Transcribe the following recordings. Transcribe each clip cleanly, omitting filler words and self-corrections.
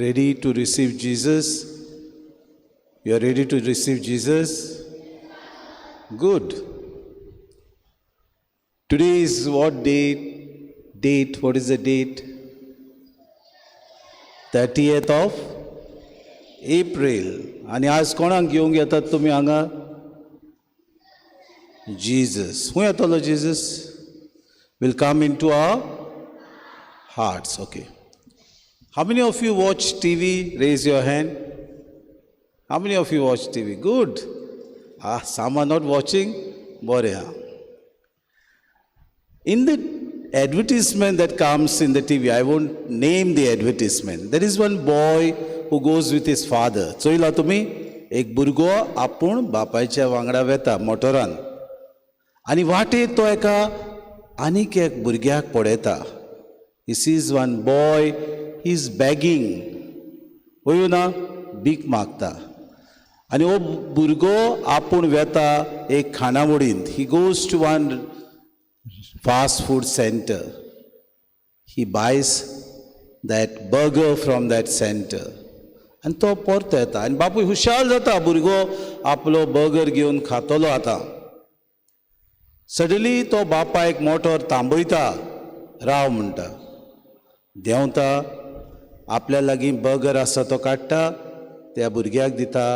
Ready to receive Jesus? You are ready to receive Jesus? Good. Today is what date? What is the date? 30th of April. आणि आज कोणाक घेवंक येतात तुमी हांगा? Jesus. Who येतलो Jesus? Will come into our hearts. Okay. How many of you watch TV? Raise your hand. How many of you watch TV? Good. Some are not watching. Borea. In the advertisement that comes in the TV, I won't name the advertisement. There is one boy who goes with his father. चोयला तुमी एक भुरगो आपूण बापायच्या वांगडा वेता मोटरान आनी वाटेर तो एका आनीक एक भुरग्याक पळयता. He sees one boy, he is begging. होयो ना भीक मागता आनी हो भुरगो आपूण वेता एक खाणावळींत. He goes to one fast food center. He buys that burger from that center. आनी तो परतो येता आनी बापूय हुशाल जाता. भुरगो आपलो बर्गर घेवन खातलो आतां. सडनली तो बापायक मोटर थांबयता. राव म्हणटा. देंवता आपल्या लागीं बर्गर आसा तो काडटा त्या भुरग्याक दिता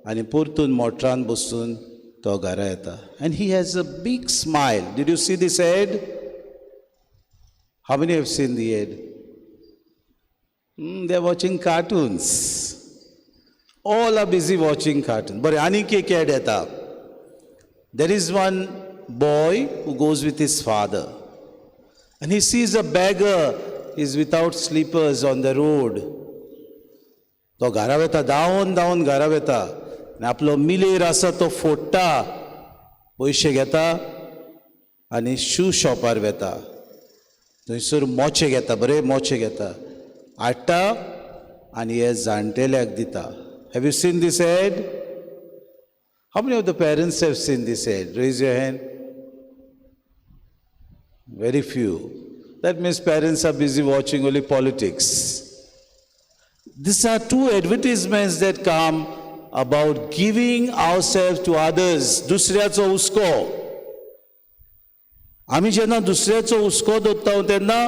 आनी परतून मोटरान बसून तो घरा येता. And he has a big smile. Did you see this ad? How many have seen the ad? They are watching cartoons. All are busy watching cartoons. But anik ek ad yeta. There is one boy who goes with his father. And he sees a beggar is without slippers on the road. तो घरा वेता धांवन धांवन घरा वेता आनी आपलो मिलेर आसा तो फोडटा पयशे घेता आनी शू शॉपार वेता. थंयसर मोचे घेता बरे मोचे घेता हाडटा आनी हे जाणटेल्याक दिता. Have you seen this ad? How many of the parents have seen this ad? Raise your hand. Very few. That means parents are busy watching only politics. These are two advertisements that come about giving ourselves to others. दुसऱ्याचो हुस्को. आमी जेन्ना दुसऱ्याचो हुस्को दोत्ता तेन्ना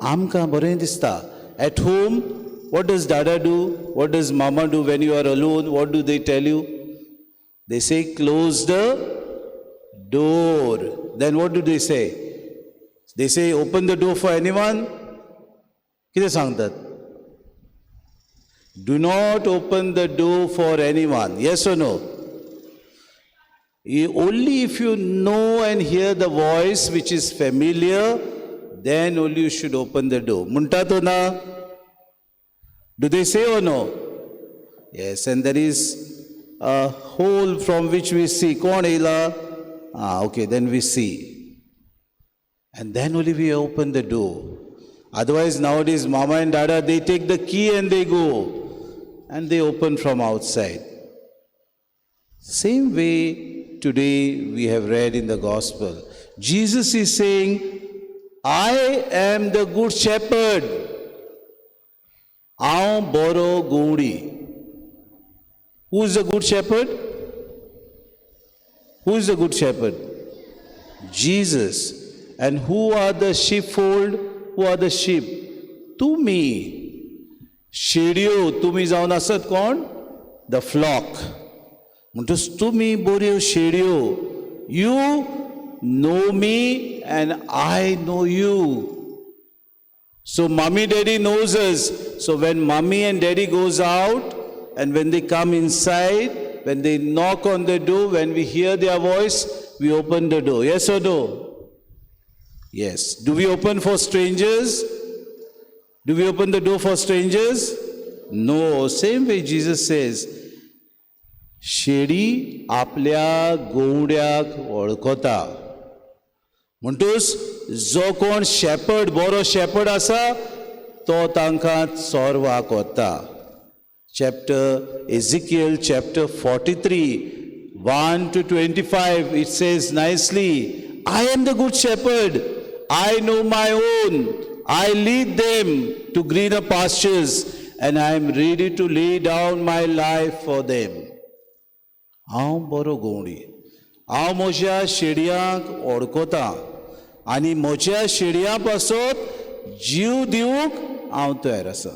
आमकां बरें दिसता. At home, what does dada do? What does mama do when you are alone? What do they tell you? They say close the door. Then what do they say? They say open the door for anyone. कितें सांगतात? Do not open the door for anyone. Yes or no? Only if you know and hear the voice which is familiar, then only you should open the door. Munta to na? Do they say or no? Yes, and there is a hole from which we see. Kon ila? Okay, then we see. And then only we open the door. Otherwise, nowadays, mama and dada, they take the key and they go. And they open from outside. Same way, today we have read in the gospel. Jesus is saying, I am the good shepherd. Aun boro goudi. Who is the good shepherd? Who is the good shepherd? Jesus. And who are the sheepfold? Who are the sheep? Tumi. Shedio. Tumi जावन आसत कोण? The flock. म्हणटूच तुमी बऱ्यो शेडयो. You know me and I know you. So mommy daddy knows us. So when mommy and daddy goes out and when they come inside, when they knock on the door, when we hear their voice, we open the door. Yes or no? Yes. Do we open for strangers? Do we open the door for strangers? No. Same way Jesus says, shady आपल्या गोवड्याक वळखता. म्हणटूच जो कोण shepherd बरो shepherd आसा तो तांकां चोरवाक वता. Ezekiel chapter 43, 1 to 25, it says nicely, I am the good shepherd. I know my own. I lead them to greener pastures and I am ready to lay down my life for them. हांव बरो गवंडी, हांव म्हज्या शेडयांक ओळखता आनी म्हज्या शेडयां पासत जीव दिवंक हांव तयार आसा.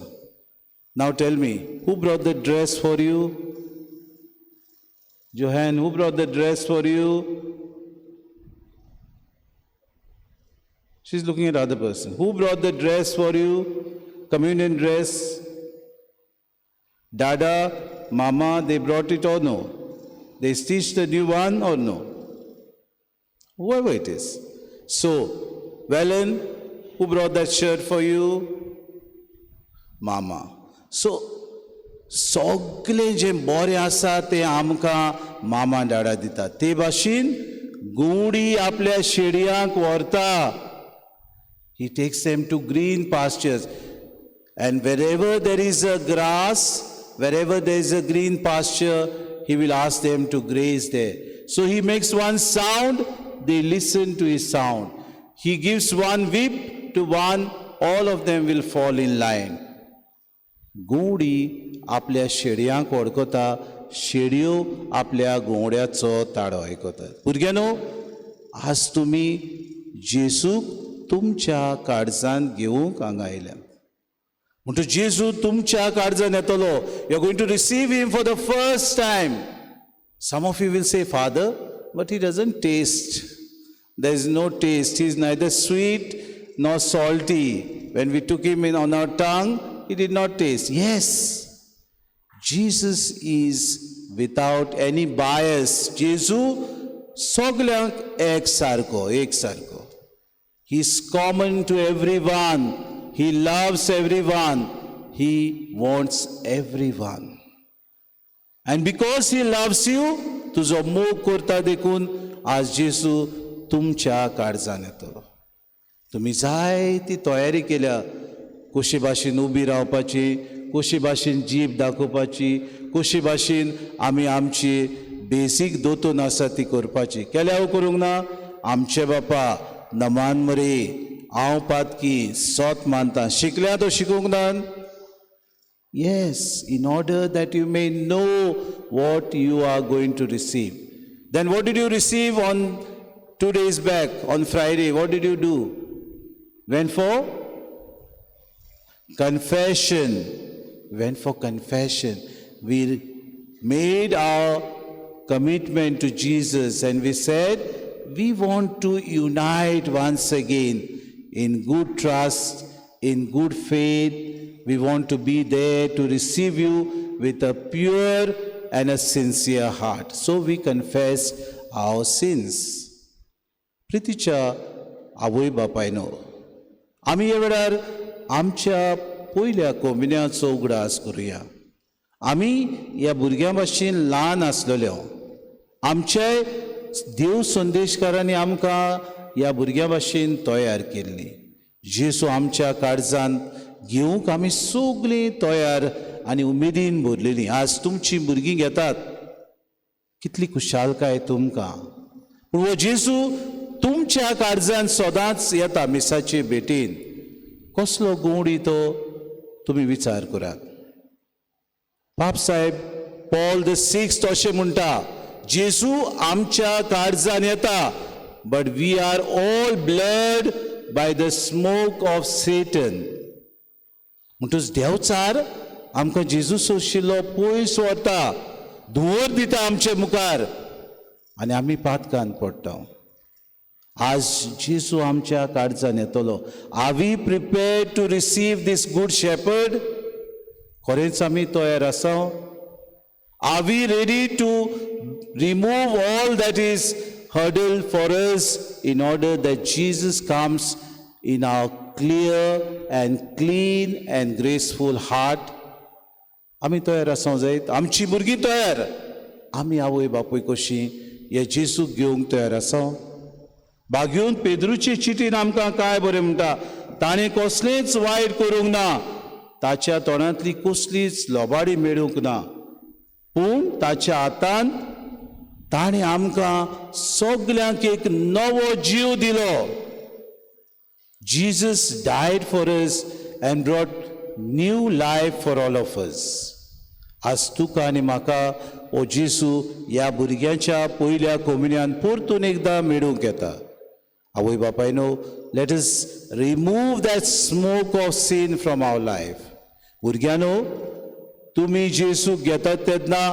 Now tell me, who brought the dress for you? Johan, who brought the dress for you? She's looking at other person. Who brought the dress for you? Communion dress? Dada, Mama, they brought it or no? They stitched the new one or no? Whoever it is. So, Valen, who brought that shirt for you? Mama. So, सगळें जें बरें आसा तें आमकां मामा डाडा दिता. ते भाशेन गुडी आपल्या शेडयांक व्हरता. He takes them to green pastures. And wherever there is a grass, wherever there is a green pasture, he will ask them to graze there. So he makes one sound, they listen to his sound. He gives one whip to one, all of them will fall in line. गुडी आपल्या शेडयांक वळखता, शेडयो आपल्या गोंड्याचो ताडो आयकतात. भुरग्यांनो, आज तुमी जेजूक तुमच्या काळजांत घेवंक हांगा आयल्या. म्हणटूच जेजू तुमच्या काळजांत येतलो. You are going to receive him for the first time. Some of you will say, father, but he doesn't taste. There is no taste. He is neither sweet nor salty. When we took him in on our tongue, he did not taste. Yes, Jesus is without any bias. Jesu soglank ek sarko. He is common to everyone. He loves everyone. He wants everyone. And because he loves you, तुजो मोग करता देखून आज जेजू तुमच्या काळजांत येतलो. तुमी जाय ती तयारी केल्या, कशी भाशेन उबी रावपाची, कशी भाशेन जीब दाखोवपाची, कशी भाशेन आमी आमची बेसीक दोतोन आसा ती करपाची. केल्या हांव करूंक ना. आमचे बापा नमान मरे, हांव पातकी, सोत मानता. शिकल्या तो शिकूंक ना. Yes, in order that you may know what you are going to receive. Then what did you receive on 2 days back, on Friday? What did you do? Went for confession. Went for confession. We made our commitment to Jesus and we said we want to unite once again in good trust, in good faith. We want to be there to receive you with a pure and a sincere heart. So we confess our sins. प्रितीच्या आवय बापायनो, आमी ह्या वेळार आमच्या पयल्या कोमिन्याचो उगडास करुया. आमी ह्या भुरग्यां भाशेन ल्हान आसलेल्यो. आमच्याय देव संदेशकारांनी आमकां ह्या भुरग्यां भाशेन तयार केल्ली. जेजू आमच्या काळजांत घेवंक आमी सगळीं तयार आनी उमेदीन भरलेलीं. आज तुमचीं भुरगीं घेतात, कितली खुशालकाय तुमकां. पूण हो जेजू तुमच्या काळजांत सदांच येता मिसाचे भेटेन. कसलो गवंडी तो तुमी विचार करात. पाप साहेब पॉल द सिक्स्थ अशें म्हणटा, जेजू आमच्या काळजांत येता, but we are all blood by the smoke of Satan. म्हणटूच देवचार आमकां जेजू सोशिल्लो पयस व्हरता, धुंवर दिता आमचे मुखार आनी आमी पातकान पडटा. आज जेजू आमच्या काळजांत येतलो. Are we prepared to receive this good shepherd? खरेंच आमी तयार आसा? Are we ready to remove all that is hurdle for us in order that Jesus comes in our clear and clean and graceful heart? आमी तयार आसूं जायत. आमची भुरगीं तयार. आमी आवय बापूय कशीं हे जेजूक घेवंक तयार आसा? भाग्यून पेद्रूचे चिटीन आमकां काय बरें म्हणटा, ताणें कसलेंच वायट करूंक ना, ताच्या तोंडांतली कसलीच लोबाडी मेळूंक ना, पूण ताच्या हातान ताणें आमकां सगल्यांक एक नवो जीव दिलो. Jesus died for us and brought new life for all of us. आज तुका आनी म्हाका ओ जेसू ह्या भुरग्याच्या पयल्या कोमुनियान परतून एकदां मेळूंक येता. आवय बापायनो, let us remove that smoke of sin from our life. भुरग्यानो, तुमी जेसूक घेतात तेन्ना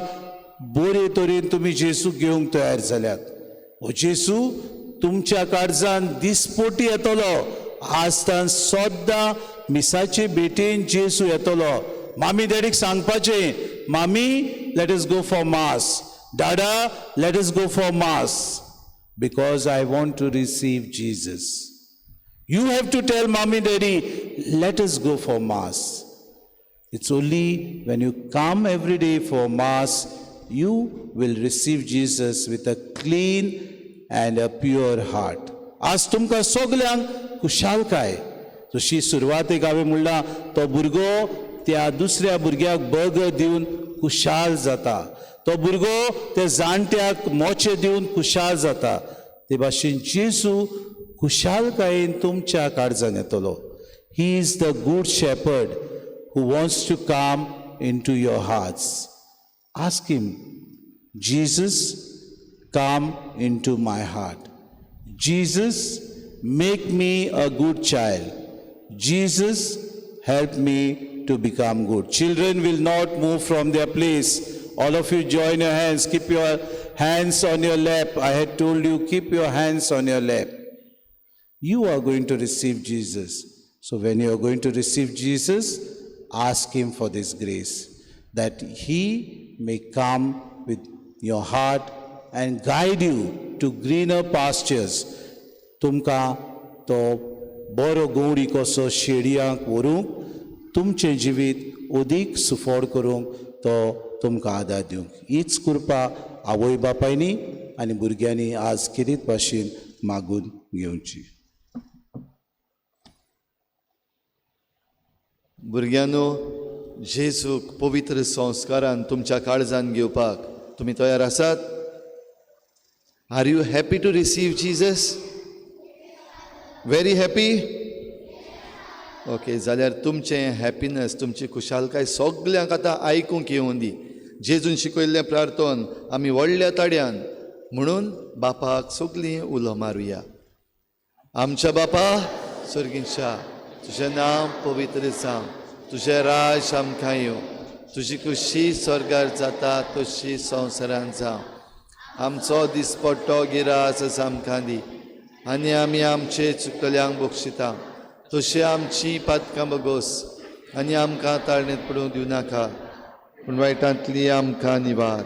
बरे तरेन तुमी जेसूक घेवंक तयार जाल्यात. हो जेसू तुमच्या काळजान दिसपोटी येतलो. आसतान सद्दां मिसाचे बेटेन जेसू येतलो. मामी डॅडीक सांगपाचें, mummy let us go for mass, dada let us go for mass, because I want to receive Jesus. You have to tell mummy daddy let us go for mass. It's only when you come every day for Mass, you will receive Jesus with a clean and a pure heart. आज तुमकां सगल्यांक खुशालकाय. जशी सुरवातेक हांवें म्हणलां, तो भुरगो त्या दुसऱ्या भुरग्याक बर्गर दिवन खुशाल जाता. तो भुरगो त्या जाणट्याक मोचे दिवन खुशाल जाता. ते भाशेन जेसू खुशालकायेन तुमच्या काळजान येतलो. He is the good shepherd who wants to come into your hearts. Ask him, Jesus, come into my heart. Jesus, make me a good child. Jesus, help me to become good. Children will not move from their place. All of you join your hands. Keep your hands on your lap. I had told you, keep your hands on your lap. You are going to receive Jesus. So when you are going to receive Jesus, ask him for this grace, that he may come with your heart and guide you to greener pastures. तुमकां तो बरो गवडी कसो शेडयांक व्हरूंक, तुमचें जिवीत अदीक सुफोड करूंक तो तुमकां आदार दिवंक. हीच कृपा आवय बापायनी आनी भुरग्यांनी आज किरीत भाशेन मागून घेवची. भुरग्यांनो, जेसूक पवित्र संस्कारान तुमच्या काळजान घेवपाक तुमी तयार आसात? Are you happy to receive Jesus? Very happy? Okay, जाल्यार तुमचें हॅपीनेस, तुमची खुशालकाय सगल्यांक आतां आयकूंक येवं दी. जेजून शिकयल्लें प्रार्थन आमी व्हडल्या ताड्यान म्हणून बापाक सगलीं उलो मारुया. आमच्या बापा सर्गीच्या, तुजें नांव पवित्र जावं, तुजें राज आमकां येवं, तुजी खुशी स्वर्गार जाता तशी संवसारांत जावं. आमचो दिसपट्टो गिरास आमकां दी, आनी आमी आमचे चुकल्यांक बक्षिता तशी आमची पातकां बगोस, आनी आमकां ताळणेंत पडूंक दिवं नाका, पूण वायटांतली आमकां निवार.